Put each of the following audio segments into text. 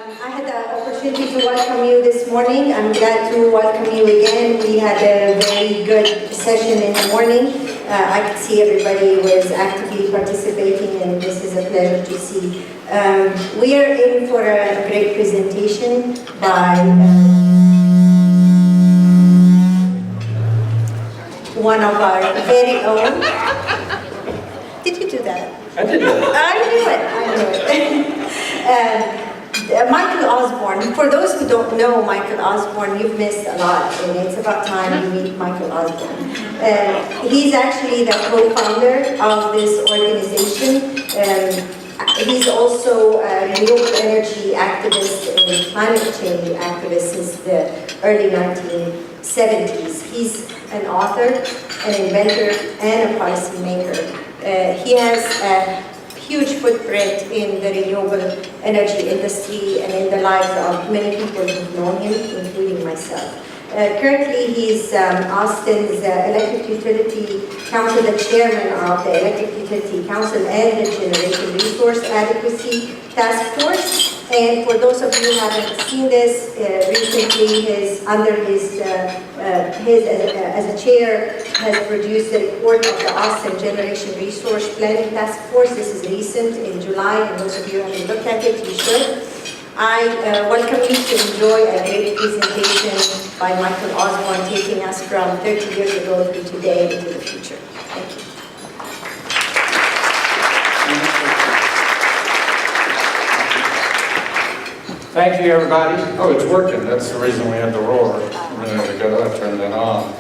I had the opportunity to welcome you this morning. I'm glad to welcome you again. We had a very good session in the morning. I could see everybody was actively participating, and this is a pleasure to see. We are in for a great presentation by one of our very own. Did you do that? I did that. I knew it. Michael Osborne. For those who don't know Michael Osborne, you've missed a lot, and it's about time you meet Michael Osborne. He's actually the co-founder of this organization. He's also a renewable energy activist and climate change activist since the early 1970s. He's an author, an inventor, and a policymaker. He has a huge footprint in the renewable energy industry and in the lives of many people who've known him, including myself. Currently, he's Austin's Electric Utility Council, the chairman of the Electric Utility Council and the Generation Resource Adequacy Task Force. And for those of you who haven't seen this, recently as a chair, has produced a report of the Austin Generation Resource Planning Task Force. This is recent in July, and those of you who haven't looked at it, you should. I welcome you to enjoy a great presentation by Michael Osborne, taking us from 30 years ago through today into the future. Thank you. Thank you, everybody. Oh, it's working. That's the reason we had the roar a minute ago. I turned it on.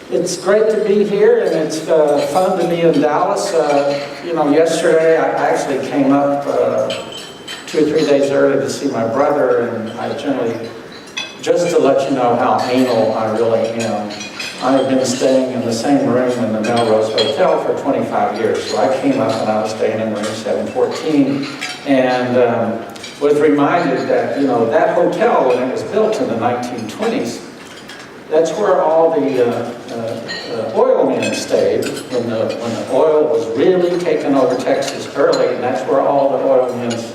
It's great to be here, and it's fun to be in Dallas. Yesterday I actually came up 2 or 3 days early to see my brother, and I generally, just to let you know how anal I really am, I've been staying in the same room in the Melrose Hotel for 25 years. So I came up and I was staying in room 714, and was reminded that, that hotel, when it was built in the 1920s, that's where all the oil men stayed when the oil was really taking over Texas early, and that's where all the oil men's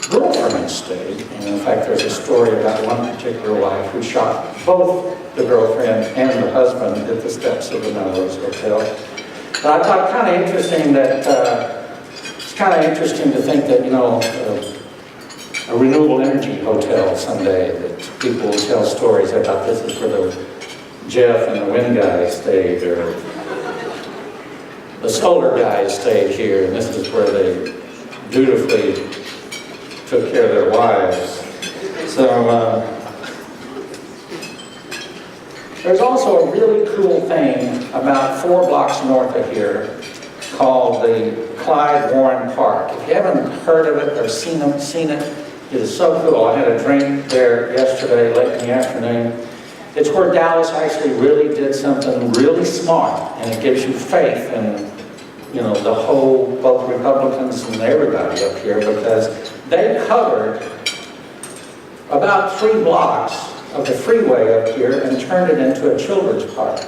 girlfriends stayed. And in fact, there's a story about one particular wife who shot both the girlfriend and the husband at the steps of the Melrose Hotel. But I thought kind of interesting that it's kind of interesting to think that a renewable energy hotel someday, that people will tell stories about. This is where the Jeff and the wind guys stayed, or the solar guys stayed here, and this is where they dutifully took care of their wives. So there's also a really cool thing about 4 blocks north of here called the Clyde Warren Park. If you haven't heard of it or seen it, it is so cool. I had a drink there yesterday, late in the afternoon. It's where Dallas actually really did something really smart, and it gives you faith in, the whole, both Republicans and everybody up here, because they covered about 3 blocks of the freeway up here and turned it into a children's park.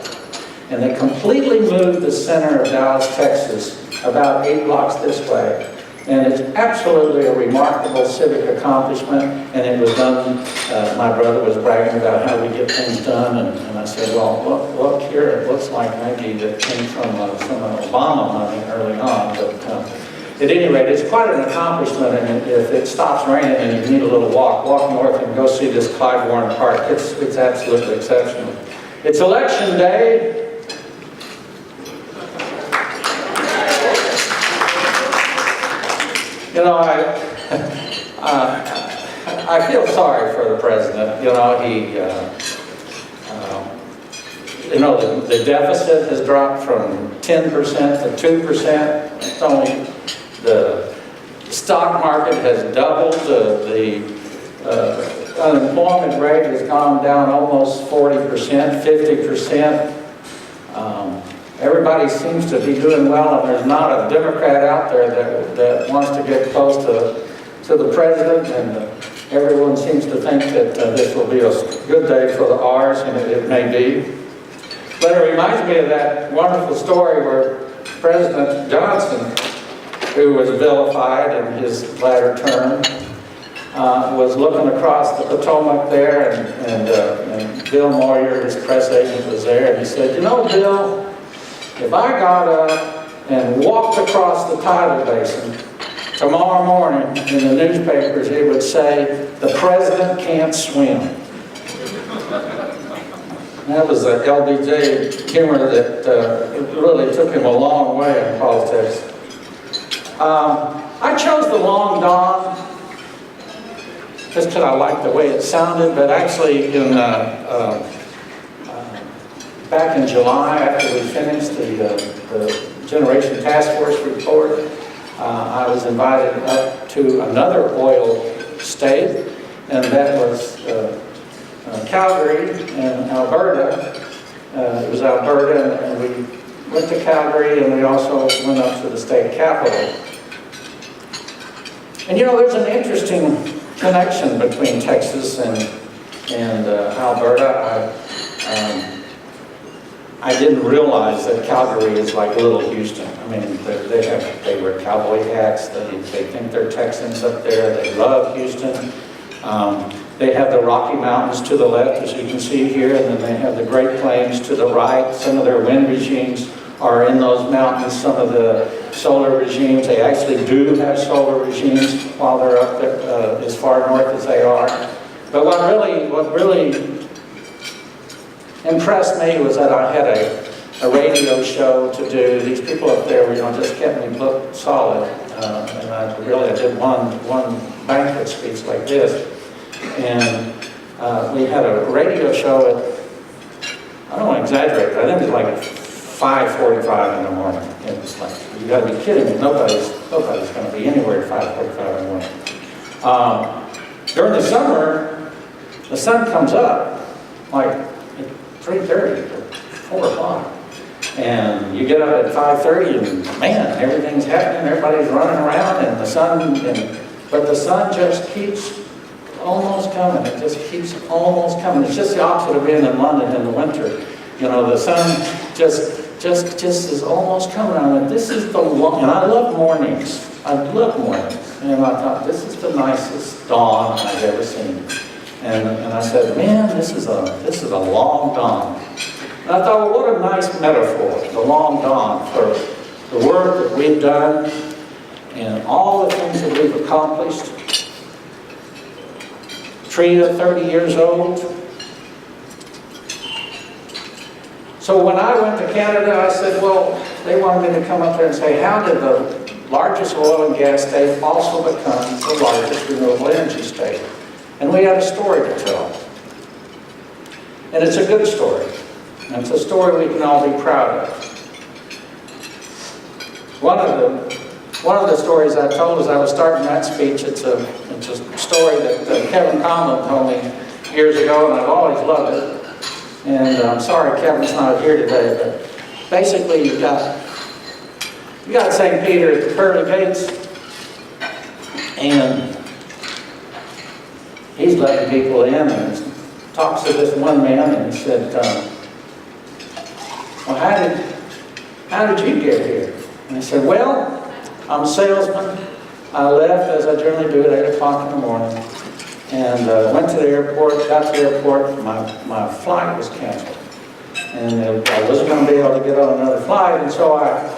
And they completely moved the center of Dallas, Texas, about 8 blocks this way. And it's absolutely a remarkable civic accomplishment, and it was done, my brother was bragging about how we get things done, and I said, well, look here, it looks like maybe that came from an Obama money early on, but at any rate, it's quite an accomplishment, and if it stops raining and you need a little walk north and go see this Clyde Warren Park. It's absolutely exceptional. It's election day. I feel sorry for the president. The deficit has dropped from 10% to 2%. It's only the stock market has doubled. The unemployment rate has gone down almost 40%, 50%. Everybody seems to be doing well, and there's not a Democrat out there that wants to get close to the president, and everyone seems to think that this will be a good day for the R's, and it may be. But it reminds me of that wonderful story where President Johnson who was vilified in his latter term, was looking across the Potomac there, and Bill Moyer, his press agent, was there, and he said, "You know, Bill, if I got up and walked across the tidal basin tomorrow morning in the newspapers, it would say, 'The president can't swim.'" That was the LBJ humor that really took him a long way in politics. I chose the long dawn just because I liked the way it sounded, but actually back in July, after we finished the Generation Task Force report, I was invited up to another oil state, and that was Calgary and Alberta. It was Alberta, and we went to Calgary, and we also went up to the state capital. And you know, there's an interesting connection between Texas and Alberta. I didn't realize that Calgary is like little Houston. I mean, they wear cowboy hats. They think they're Texans up there. They love Houston. They have the Rocky Mountains to the left, as you can see here, and then they have the Great Plains to the right. Some of their wind regimes are in those mountains. Some of the solar regimes, they actually do have solar regimes while they're up there, as far north as they are. But what really impressed me was that I had a radio show to do. These people up there, just kept me booked solid. And I did one banquet speech like this. And we had a radio show at, I don't want to exaggerate, but I think it was like 5:45 in the morning. It was like, you got to be kidding me. Nobody's going to be anywhere at 5:45 in the morning. During the summer, the sun comes up like at 3:30 or 4 o'clock. And you get up at 5:30 and man, everything's happening, everybody's running around, and but the sun just keeps almost coming. It just keeps almost coming. It's just the opposite of being in London in the winter. You know, the sun just is almost coming on. And this is the long, and I love mornings. I love mornings. And I thought, this is the nicest dawn I've ever seen. And I said, man, this is a long dawn. And I thought, well, what a nice metaphor, the long dawn, for the work that we've done and all the things that we've accomplished. TREIA, 30 years old. So when I went to Canada, I said, well, they wanted me to come up there and say, how did the largest oil and gas state also become the largest renewable energy state? And we had a story to tell. And it's a good story. And it's a story we can all be proud of. One of the stories I told as I was starting that speech, it's a story that Kevin Conlon told me years ago, and I've always loved it. And I'm sorry Kevin's not here today, but basically you got St. Peter at the pearly gates, and he's letting people in, and he talks to this one man, and he said, well, how did you get here? And he said, well, I'm a salesman. I left, as I generally do, at 8 o'clock in the morning, and went to the airport, got to the airport, my flight was canceled. And I wasn't going to be able to get on another flight, and so I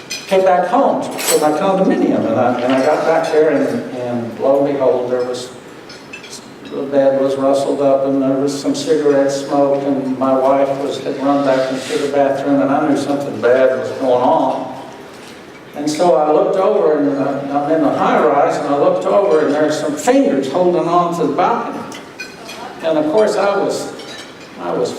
came back home to my condominium, and I got back there, and lo and behold, the bed was rustled up, and there was some cigarette smoke, and my wife had run back into the bathroom, and I knew something bad was going on. And so I looked over, and I'm in the high-rise, and I looked over, and there's some fingers holding on to the balcony. And of course, I was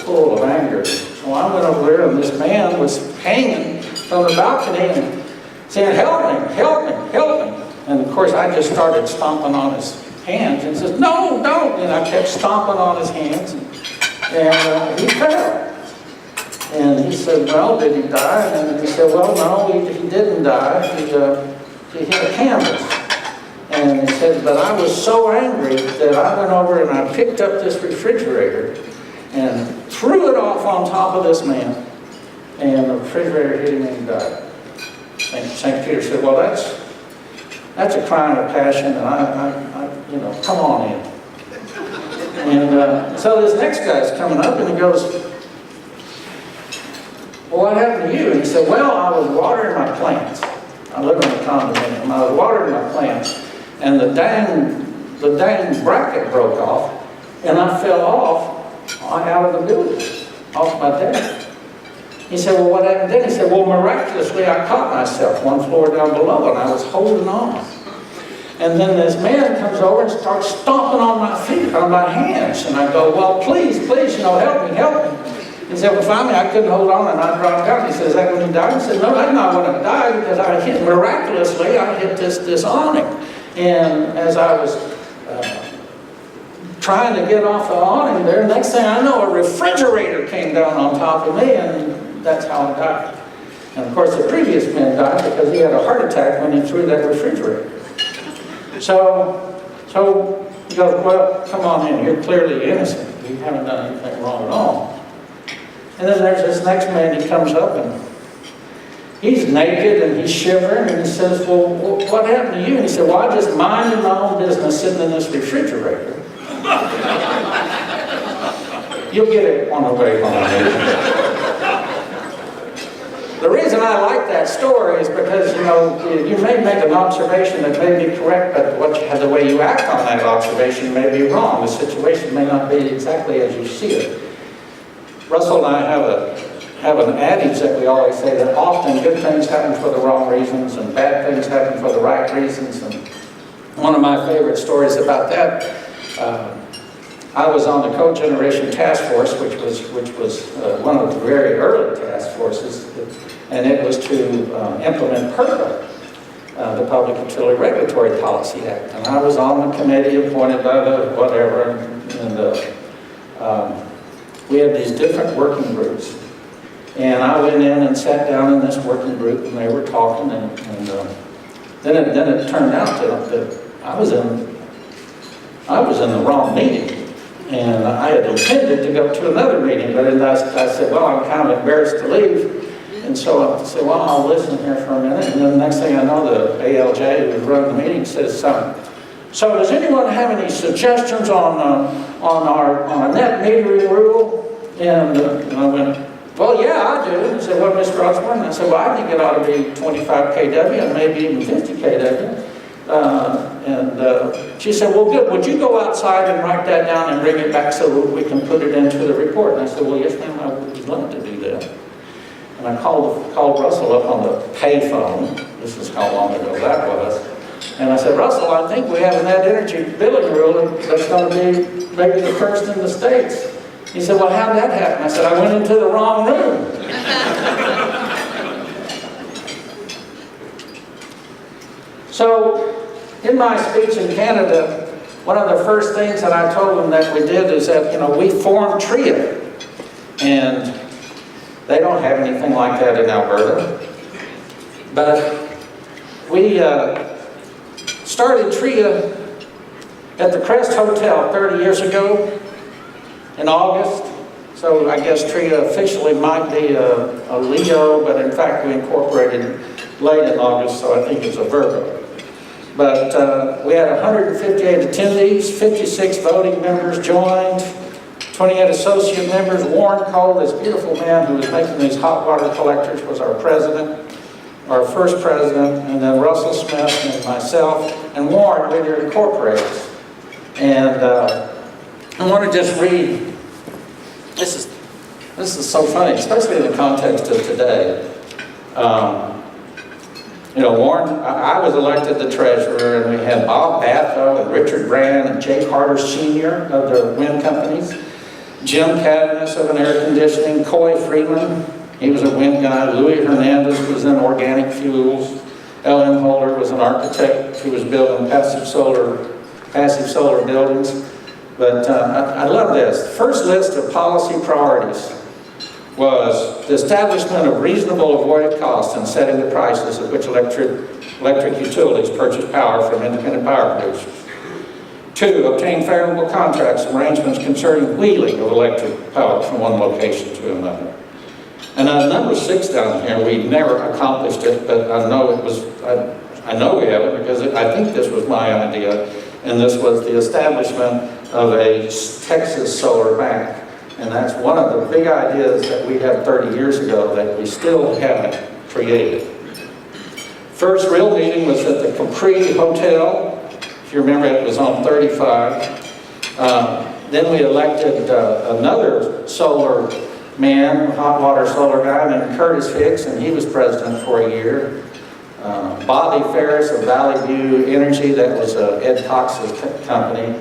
full of anger. So I went over there, and this man was hanging from the balcony and saying, help me, help me, help me. And of course, I just started stomping on his hands, and he says, no, don't. And I kept stomping on his hands, and he fell. And he said, well, did he die? And he said, well, no, he didn't die. He hit a canvas. And he said, but I was so angry that I went over and I picked up this refrigerator and threw it off on top of this man. And the refrigerator hit him and he died. St. Peter said, well, that's a crime of passion, and I come on in. And so this next guy's coming up, and he goes, well, what happened to you? And he said, well, I was watering my plants. I live in a condominium. I was watering my plants, and the dang bracket broke off, and I fell off out of the building, off my deck. He said, well, what happened then? He said, well, miraculously, I caught myself one floor down below, and I was holding on. And then this man comes over and starts stomping on my feet, on my hands. And I go, well, please, help me, help me. He said, well, finally, I couldn't hold on, and I dropped out. He said, is that when you died? I said, no, that's not when I died, because miraculously, I hit this awning. And as I was trying to get off the awning there, next thing I know, a refrigerator came down on top of me, and that's how I died. And of course, the previous man died because he had a heart attack when he threw that refrigerator. So he goes, well, come on in, you're clearly innocent. You haven't done anything wrong at all. And then there's this next man, he comes up, and he's naked, and he's shivering, and he says, well, what happened to you? And he said, well, I just minded my own business sitting in this refrigerator. You'll get it on the way home. The reason I like that story is because, you may make an observation that may be correct, but the way you act on that observation may be wrong. The situation may not be exactly as you see it. Russell and I have an adage that we always say that often good things happen for the wrong reasons and bad things happen for the right reasons. And one of my favorite stories about that, I was on the Cogeneration Task Force, which was one of the very early task forces, and it was to implement PERPA, the Public Utility Regulatory Policy Act. And I was on the committee appointed by the whatever, and we had these different working groups. And I went in and sat down in this working group, and they were talking, and then it turned out that I was in the wrong meeting. And I had intended to go to another meeting, but then I said, well, I'm kind of embarrassed to leave. And so I said, well, I'll listen here for a minute. And then the next thing I know, the ALJ who was running the meeting says, so does anyone have any suggestions on a net metering rule? And I went, well, yeah, I do. He said, well, Mr. Osborne? And I said, well, I think it ought to be 25 kW and maybe even 50 kW. She said, well, good. Would you go outside and write that down and bring it back so we can put it into the report? And I said, well, yes, ma'am, I would love to do that. And I called Russell up on the pay phone. This is how long ago that was. And I said, Russell, I think we have a net energy billing rule that's going to be maybe the first in the States. He said, well, how'd that happen? I said, I went into the wrong room. So, in my speech in Canada, one of the first things that I told them that we did is that, we formed TREIA. And they don't have anything like that in Alberta. But we started TREIA at the Crest Hotel 30 years ago in August. So I guess TREIA officially might be a Leo, but in fact we incorporated late in August, so I think it's a Virgo. But we had 158 attendees, 56 voting members joined, 28 associate members. Warren Cole, this beautiful man who was making these hot water collectors, was our president, our first president, and then Russell Smith and myself, and Warren Whittier Incorporated. And I want to just read, this is so funny, especially in the context of today. Warren, I was elected the treasurer, and we had Bob Batho and Richard Brand and Jay Carter Sr. of the wind companies, Jim Cadmus of an air conditioning, Coy Freeman, he was a wind guy, Louis Hernandez was in organic fuels, L.M. Holder was an architect who was building passive solar buildings. But I love this. The first list of policy priorities was the establishment of reasonable avoided costs and setting the prices at which electric utilities purchase power from independent power producers. 2, obtain favorable contracts and arrangements concerning wheeling of electric power from one location to another. And number 6 down here, we never accomplished it, but I know it was, I know we have it because I think this was my idea, and this was the establishment of a Texas Solar Bank. And that's one of the big ideas that we had 30 years ago that we still haven't created. First real meeting was at the Capri Hotel. If you remember, it was on 35. Then we elected another solar man, hot water solar guy, named Curtis Hicks, and he was president for a year. Bobby Ferris of Valley View Energy, that was Ed Cox's company,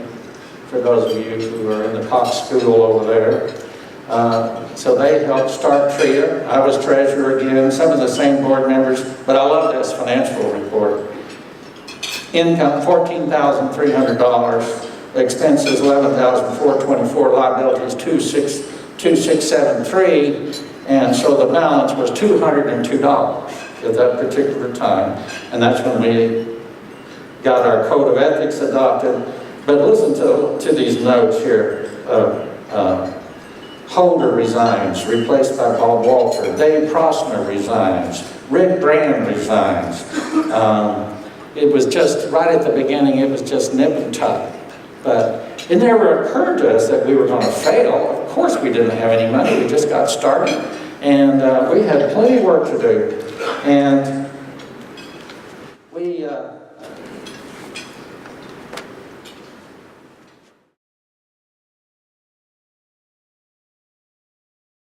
for those of you who are in the Cox School over there. So they helped start TREIA. I was treasurer again, some of the same board members, but I love this financial report. Income, $14,300. Expenses, $11,424. Liabilities, 2673. And so the balance was $202 at that particular time. And that's when we got our code of ethics adopted. But listen to these notes here. Holder resigns, replaced by Bob Walter. Dave Prosner resigns. Rick Brand resigns. It was just, right at the beginning, it was just nip and tuck. But it never occurred to us that we were going to fail. Of course we didn't have any money, we just got started. And we had plenty of work to do. And